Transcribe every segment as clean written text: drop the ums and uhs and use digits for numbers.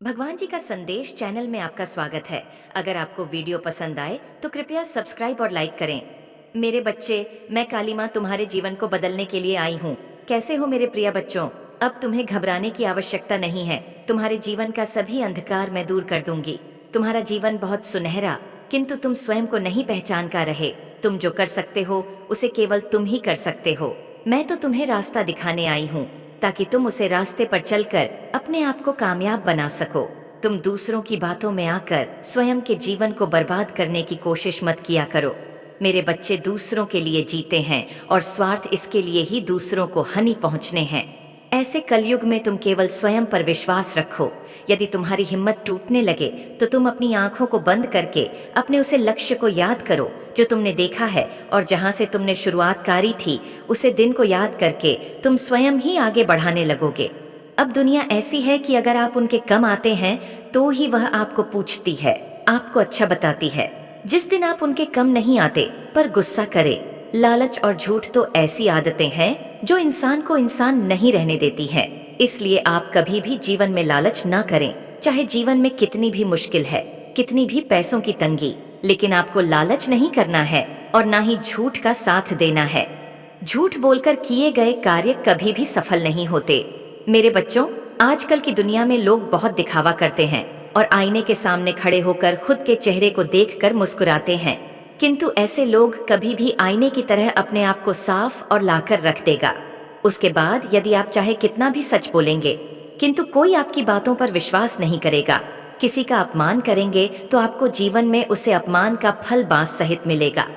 भगवान जी का संदेश चैनल में आपका स्वागत है। अगर आपको वीडियो पसंद आए तो कृपया सब्सक्राइब और लाइक करें। मेरे बच्चे, मैं काली माँ तुम्हारे जीवन को बदलने के लिए आई हूँ। कैसे हो मेरे प्रिय बच्चों? अब तुम्हें घबराने की आवश्यकता नहीं है। तुम्हारे जीवन का सभी अंधकार मैं दूर कर दूंगी। तुम्हारा जीवन बहुत सुनहरा, किंतु तुम स्वयं को नहीं पहचान कर रहे। तुम जो कर सकते हो उसे केवल तुम ही कर सकते हो। मैं तो तुम्हें रास्ता दिखाने आई हूँ, ताकि तुम उसे रास्ते पर चलकर अपने आप को कामयाब बना सको। तुम दूसरों की बातों में आकर स्वयं के जीवन को बर्बाद करने की कोशिश मत किया करो। मेरे बच्चे दूसरों के लिए जीते हैं और स्वार्थ इसके लिए ही दूसरों को हानि पहुंचने हैं। ऐसे कलयुग में तुम केवल स्वयं पर विश्वास रखो। यदि तुम्हारी हिम्मत टूटने लगे तो तुम अपनी आंखों को बंद करके अपने उसे लक्ष्य को याद करो जो तुमने देखा है, और जहां से तुमने शुरुआत करी थी उसे दिन को याद करके तुम स्वयं ही आगे बढ़ाने लगोगे। अब दुनिया ऐसी है कि अगर आप उनके कम आते हैं तो ही वह आपको पूछती है, आपको अच्छा बताती है। जिस दिन आप उनके कम नहीं आते पर गुस्सा करे, लालच और झूठ तो ऐसी आदतें हैं जो इंसान को इंसान नहीं रहने देती है। इसलिए आप कभी भी जीवन में लालच ना करें, चाहे जीवन में कितनी भी मुश्किल है, कितनी भी पैसों की तंगी, लेकिन आपको लालच नहीं करना है और ना ही झूठ का साथ देना है। झूठ बोलकर किए गए कार्य कभी भी सफल नहीं होते। मेरे बच्चों, आजकल की दुनिया में लोग बहुत दिखावा करते हैं और आईने के सामने खड़े होकर खुद के चेहरे को देखकर मुस्कुराते हैं, किंतु ऐसे लोग कभी भी आईने की तरह अपने आप को साफ और लाकर रख देगा। उसके बाद यदि आप चाहे कितना भी सच बोलेंगे, किंतु कोई आपकी बातों पर विश्वास नहीं करेगा, किसी का अपमान करेंगे तो आपको जीवन में उसे अपमान का फल बांस सहित मिलेगा।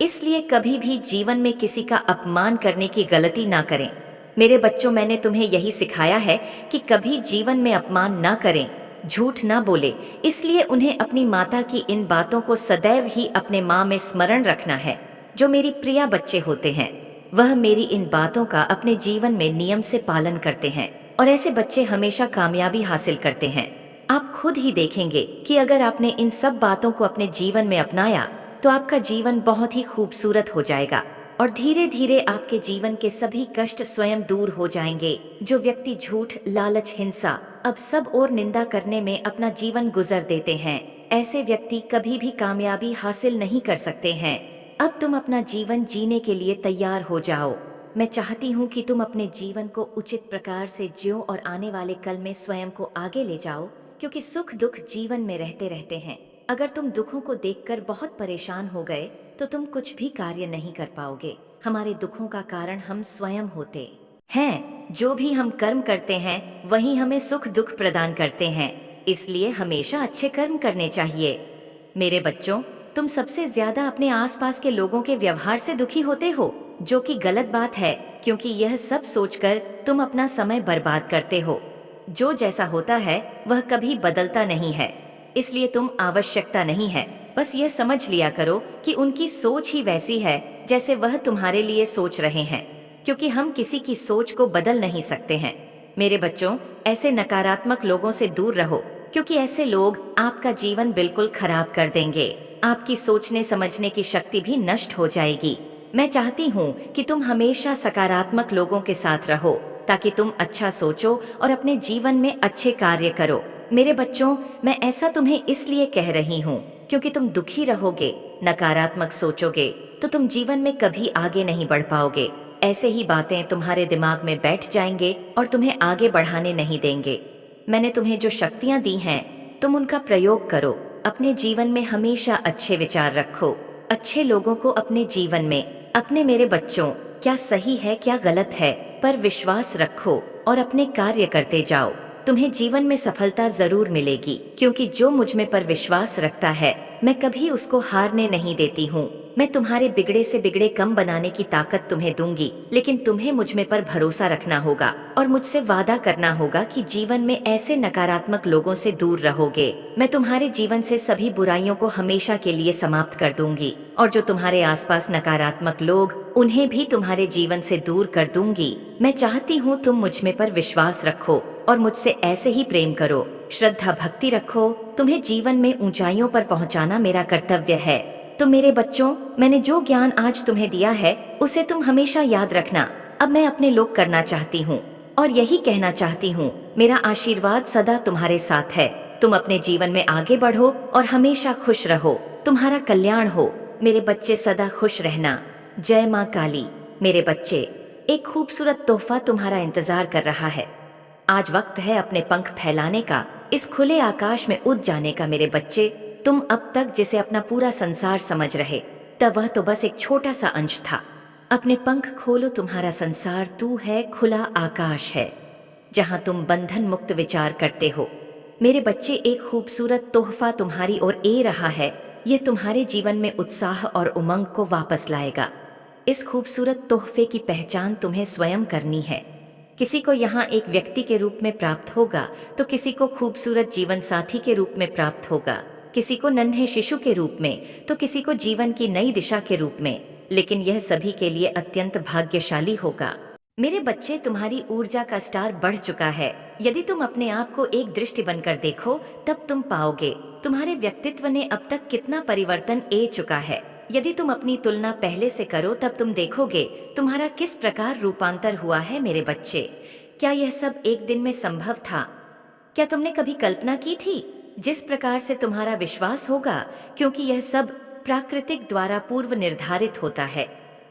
इसलिए कभी भी जीवन में किसी का अपमान करने की गलती ना करें। मेरे बच्चों, मैंने तुम्हें यही सिखाया है कि कभी जीवन में अपमान ना करें, झूठ ना बोले। इसलिए उन्हें अपनी माता की इन बातों को सदैव ही अपने माँ में स्मरण रखना है। जो मेरी प्रिया बच्चे होते हैं वह मेरी इन बातों का अपने जीवन में नियम से पालन करते हैं, और ऐसे बच्चे हमेशा कामयाबी हासिल करते हैं। आप खुद ही देखेंगे कि अगर आपने इन सब बातों को अपने जीवन में अपनाया तो आपका जीवन बहुत ही खूबसूरत हो जाएगा, और धीरे धीरे आपके जीवन के सभी कष्ट स्वयं दूर हो जाएंगे। जो व्यक्ति झूठ, लालच, हिंसा, अब सब और निंदा करने में अपना जीवन गुजर देते हैं, ऐसे व्यक्ति कभी भी कामयाबी हासिल नहीं कर सकते हैं। अब तुम अपना जीवन जीने के लिए तैयार हो जाओ। मैं चाहती हूँ कि तुम अपने जीवन को उचित प्रकार से जियो और आने वाले कल में स्वयं को आगे ले जाओ, क्योंकि सुख दुख जीवन में रहते रहते हैं। अगर तुम दुखों को देखकर बहुत परेशान हो गए तो तुम कुछ भी कार्य नहीं कर पाओगे। हमारे दुखों का कारण हम स्वयं होते हैं। जो भी हम कर्म करते हैं वही हमें सुख दुख प्रदान करते हैं। इसलिए हमेशा अच्छे कर्म करने चाहिए। मेरे बच्चों, तुम सबसे ज्यादा अपने आसपास के लोगों के व्यवहार से दुखी होते हो, जो कि गलत बात है, क्योंकि यह सब सोचकर तुम अपना समय बर्बाद करते हो। जो जैसा होता है वह कभी बदलता नहीं है, इसलिए तुम आवश्यकता नहीं है। बस यह समझ लिया करो कि उनकी सोच ही वैसी है जैसे वह तुम्हारे लिए सोच रहे हैं, क्योंकि हम किसी की सोच को बदल नहीं सकते हैं। मेरे बच्चों, ऐसे नकारात्मक लोगों से दूर रहो, क्योंकि ऐसे लोग आपका जीवन बिल्कुल खराब कर देंगे। आपकी सोचने समझने की शक्ति भी नष्ट हो जाएगी। मैं चाहती हूँ कि तुम हमेशा सकारात्मक लोगों के साथ रहो, ताकि तुम अच्छा सोचो और अपने जीवन में अच्छे कार्य करो। मेरे बच्चों, मैं ऐसा तुम्हें इसलिए कह रही हूँ क्योंकि तुम दुखी रहोगे, नकारात्मक सोचोगे तो तुम जीवन में कभी आगे नहीं बढ़ पाओगे। ऐसे ही बातें तुम्हारे दिमाग में बैठ जाएंगे और तुम्हें आगे बढ़ाने नहीं देंगे। मैंने तुम्हें जो शक्तियाँ दी हैं तुम उनका प्रयोग करो। अपने जीवन में हमेशा अच्छे विचार रखो, अच्छे लोगों को अपने जीवन में अपने। मेरे बच्चों, क्या सही है क्या गलत है पर विश्वास रखो और अपने कार्य करते जाओ। तुम्हें जीवन में सफलता जरूर मिलेगी, क्योंकि जो मुझ में पर विश्वास रखता है मैं कभी उसको हारने नहीं देती हूँ। मैं तुम्हारे बिगड़े से बिगड़े कम बनाने की ताकत तुम्हें दूंगी, लेकिन तुम्हें मुझ में पर भरोसा रखना होगा और मुझसे वादा करना होगा कि जीवन में ऐसे नकारात्मक लोगों से दूर रहोगे। मैं तुम्हारे जीवन से सभी बुराइयों को हमेशा के लिए समाप्त कर दूंगी, और जो तुम्हारे आसपास नकारात्मक लोग उन्हें भी तुम्हारे जीवन से दूर कर दूंगी। मैं चाहती हूँ तुम मुझ में पर विश्वास रखो और मुझसे ऐसे ही प्रेम करो, श्रद्धा भक्ति रखो। तुम्हें जीवन में ऊंचाइयों पर पहुंचाना मेरा कर्तव्य है। तो मेरे बच्चों, मैंने जो ज्ञान आज तुम्हें दिया है उसे तुम हमेशा याद रखना। अब मैं अपने लोग करना चाहती हूँ, और यही कहना चाहती हूँ, मेरा आशीर्वाद सदा तुम्हारे साथ है। तुम अपने जीवन में आगे बढ़ो और हमेशा खुश रहो। तुम्हारा कल्याण हो। मेरे बच्चे सदा खुश रहना। जय माँ काली। मेरे बच्चे, एक खूबसूरत तोहफा तुम्हारा इंतजार कर रहा है। आज वक्त है अपने पंख फैलाने का, इस खुले आकाश में उड़ जाने का। मेरे बच्चे, तुम अब तक जिसे अपना पूरा संसार समझ रहे, तब वह तो बस एक छोटा सा अंश था। अपने पंख खोलो, तुम्हारा संसार तू है, खुला आकाश है, जहां तुम बंधन मुक्त विचार करते हो। मेरे बच्चे, एक खूबसूरत तोहफा तुम्हारी ओर ए रहा है। ये तुम्हारे जीवन में उत्साह और उमंग को वापस लाएगा। इस खूबसूरत तोहफे की पहचान तुम्हें स्वयं करनी है। किसी को यहाँ एक व्यक्ति के रूप में प्राप्त होगा, तो किसी को खूबसूरत जीवन साथी के रूप में प्राप्त होगा, किसी को नन्हे शिशु के रूप में, तो किसी को जीवन की नई दिशा के रूप में। लेकिन यह सभी के लिए अत्यंत भाग्यशाली होगा। मेरे बच्चे, तुम्हारी ऊर्जा का स्टार बढ़ चुका है। यदि तुम अपने आप को एक दृष्टि बनकर देखो, तब तुम पाओगे तुम्हारे व्यक्तित्व ने अब तक कितना परिवर्तन ए चुका है। यदि तुम अपनी तुलना पहले से करो, तब तुम देखोगे तुम्हारा किस प्रकार रूपांतर हुआ है। मेरे बच्चे, क्या यह सब एक दिन में संभव था? क्या तुमने कभी कल्पना की थी जिस प्रकार से तुम्हारा विश्वास होगा, क्योंकि यह सब प्राकृतिक द्वारा पूर्व निर्धारित होता है।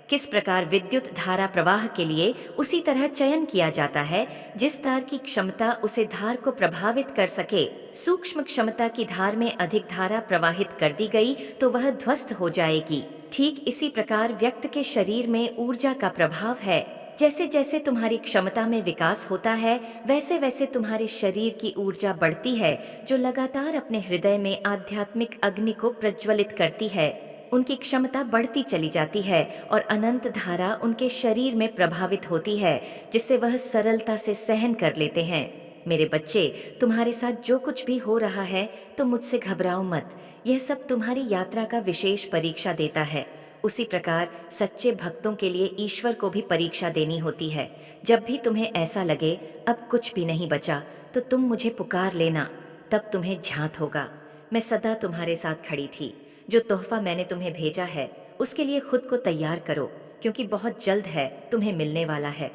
किस प्रकार विद्युत धारा प्रवाह के लिए उसी तरह चयन किया जाता है, जिस तार की क्षमता उसे धार को प्रभावित कर सके। सूक्ष्म क्षमता की धार में अधिक धारा प्रवाहित कर दी गई तो वह ध्वस्त हो जाएगी। ठीक इसी प्रकार व्यक्ति के शरीर में ऊर्जा का प्रभाव है। जैसे जैसे तुम्हारी क्षमता में विकास होता है, वैसे वैसे तुम्हारे शरीर की ऊर्जा बढ़ती है, जो लगातार अपने हृदय में आध्यात्मिक अग्नि को प्रज्वलित करती है। उनकी क्षमता बढ़ती चली जाती है और अनंत धारा उनके शरीर में प्रभावित होती है, जिससे वह सरलता से सहन कर लेते हैं। मेरे बच्चे, तुम्हारे साथ जो कुछ भी हो रहा है, तो मुझसे घबराओ मत। यह सब तुम्हारी यात्रा का विशेष परीक्षा देता है। उसी प्रकार सच्चे भक्तों के लिए ईश्वर को भी परीक्षा देनी होती है। जब भी तुम्हें ऐसा लगे अब कुछ भी नहीं बचा, तो तुम मुझे पुकार लेना, तब तुम्हें झांत होगा। मैं सदा तुम्हारे साथ खड़ी थी। जो तोहफा मैंने तुम्हें भेजा है, उसके लिए खुद को तैयार करो, क्योंकि बहुत जल्द है तुम्हें मिलने वाला है।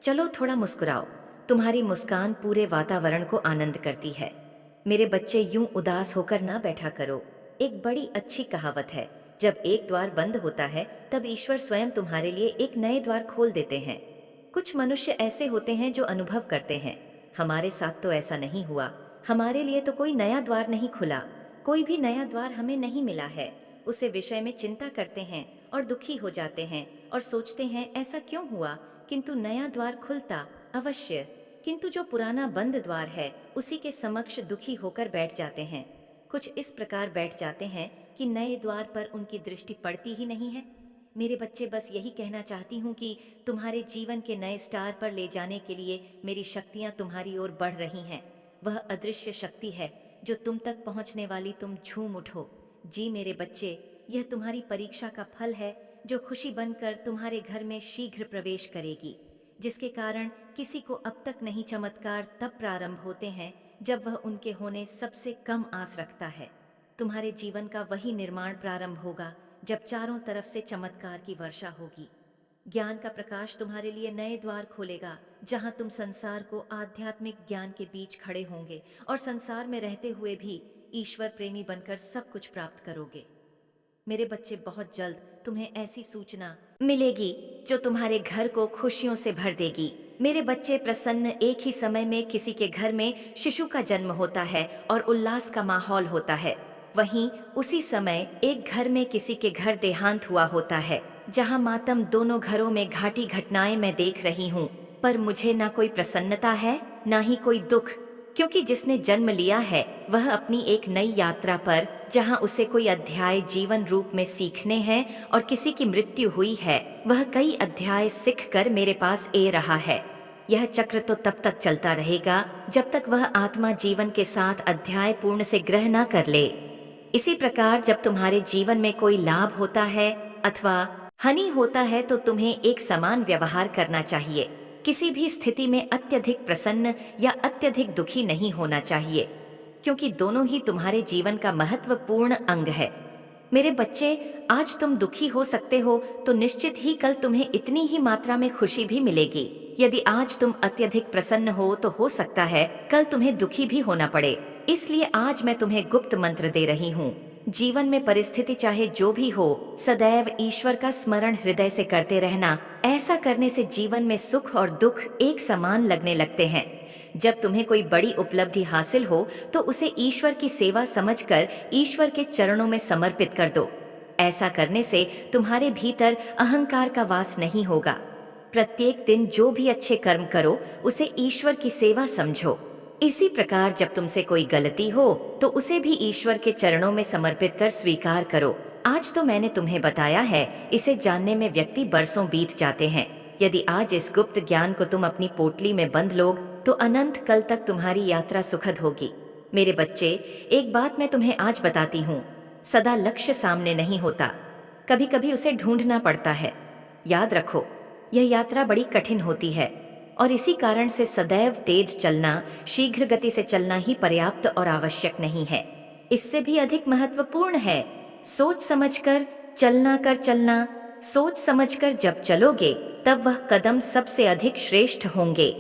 चलो थोड़ा मुस्कुराओ। तुम्हारी मुस्कान पूरे वातावरण को आनंद करती है। मेरे बच्चे, यूं उदास होकर ना बैठा करो। एक बड़ी अच्छी कहावत है, जब एक द्वार बंद होता है, तब ईश्वर स्वयं तुम्हारे लिए एक नए द्वार खोल देते हैं। कुछ मनुष्य ऐसे होते हैं जो अनुभव करते हैं, हमारे साथ तो ऐसा नहीं हुआ, हमारे लिए तो कोई नया द्वार नहीं खुला, कोई भी नया द्वार हमें नहीं मिला है। उसे विषय में चिंता करते हैं और दुखी हो जाते हैं और सोचते हैं ऐसा क्यों हुआ, किंतु नया द्वार खुलता अवश्य। किंतु जो पुराना बंद द्वार है, उसी के समक्ष दुखी होकर बैठ जाते हैं। कुछ इस प्रकार बैठ जाते हैं कि नए द्वार पर उनकी दृष्टि पड़ती ही नहीं है। मेरे बच्चे, बस यही कहना चाहती हूँ कि तुम्हारे जीवन के नए स्टार पर ले जाने के लिए मेरी शक्तियाँ तुम्हारी ओर बढ़ रही हैं। वह अदृश्य शक्ति है जो तुम तक पहुँचने वाली, तुम झूम उठो। जी मेरे बच्चे, यह तुम्हारी परीक्षा का फल है, जो खुशी बनकर तुम्हारे घर में शीघ्र प्रवेश करेगी, जिसके कारण किसी को अब तक नहीं चमत्कार तब प्रारंभ होते हैं जब वह उनके होने सबसे कम आस रखता है। तुम्हारे जीवन का वही निर्माण प्रारंभ होगा जब चारों तरफ से चमत्कार की वर्षा होगी। ज्ञान का प्रकाश तुम्हारे लिए नए द्वार खोलेगा, जहां तुम संसार को आध्यात्मिक ज्ञान के बीच खड़े होंगे और संसार में रहते हुए भी ईश्वर प्रेमी बनकर सब कुछ प्राप्त करोगे। मेरे बच्चे, बहुत जल्द तुम्हें ऐसी सूचना मिलेगी जो तुम्हारे घर को खुशियों से भर देगी। मेरे बच्चे प्रसन्न, एक ही समय में किसी के घर में शिशु का जन्म होता है और उल्लास का माहौल होता है। वहीं उसी समय एक घर में किसी के घर देहांत हुआ होता है, जहां मातम। दोनों घरों में घाटी घटनाएं मैं देख रही हूँ, पर मुझे ना कोई प्रसन्नता है ना ही कोई दुख, क्योंकि जिसने जन्म लिया है वह अपनी एक नई यात्रा पर, जहां उसे कोई अध्याय जीवन रूप में सीखने हैं और किसी की मृत्यु हुई है, वह कई अध्याय सीख कर मेरे पास ए रहा है। यह चक्र तो तब तक चलता रहेगा जब तक वह आत्मा जीवन के साथ अध्याय पूर्ण से ग्रह न कर ले। इसी प्रकार जब तुम्हारे जीवन में कोई लाभ होता है अथवा हानि होता है, तो तुम्हें एक समान व्यवहार करना चाहिए। किसी भी स्थिति में अत्यधिक प्रसन्न या अत्यधिक दुखी नहीं होना चाहिए, क्योंकि दोनों ही तुम्हारे जीवन का महत्वपूर्ण अंग है। मेरे बच्चे, आज तुम दुखी हो सकते हो तो निश्चित ही कल तुम्हें इतनी ही मात्रा में खुशी भी मिलेगी। यदि आज तुम अत्यधिक प्रसन्न हो तो हो सकता है कल तुम्हें दुखी भी होना पड़े। इसलिए आज मैं तुम्हें गुप्त मंत्र दे रही हूँ। जीवन में परिस्थिति चाहे जो भी हो, सदैव ईश्वर का स्मरण हृदय से करते रहना। ऐसा करने से जीवन में सुख और दुख एक समान लगने लगते हैं। जब तुम्हें कोई बड़ी उपलब्धि हासिल हो तो उसे ईश्वर की सेवा समझकर ईश्वर के चरणों में समर्पित कर दो। ऐसा करने से तुम्हारे भीतर अहंकार का वास नहीं होगा। प्रत्येक दिन जो भी अच्छे कर्म करो उसे ईश्वर की सेवा समझो। इसी प्रकार जब तुमसे कोई गलती हो तो उसे भी ईश्वर के चरणों में समर्पित कर स्वीकार करो। आज तो मैंने तुम्हें बताया है, इसे जानने में व्यक्ति बरसों बीत जाते हैं। यदि आज इस गुप्त ज्ञान को तुम अपनी पोटली में बंद लोग तो अनंत कल तक तुम्हारी यात्रा सुखद होगी। मेरे बच्चे, एक बात मैं तुम्हें आज बताती हूँ, सदा लक्ष्य सामने नहीं होता, कभी कभी उसे ढूंढना पड़ता है। याद रखो, यह यात्रा बड़ी कठिन होती है और इसी कारण से सदैव तेज चलना, शीघ्र गति से चलना ही पर्याप्त और आवश्यक नहीं है। इससे भी अधिक महत्वपूर्ण है सोच समझकर चलना कर चलना। सोच समझकर जब चलोगे तब वह कदम सबसे अधिक श्रेष्ठ होंगे।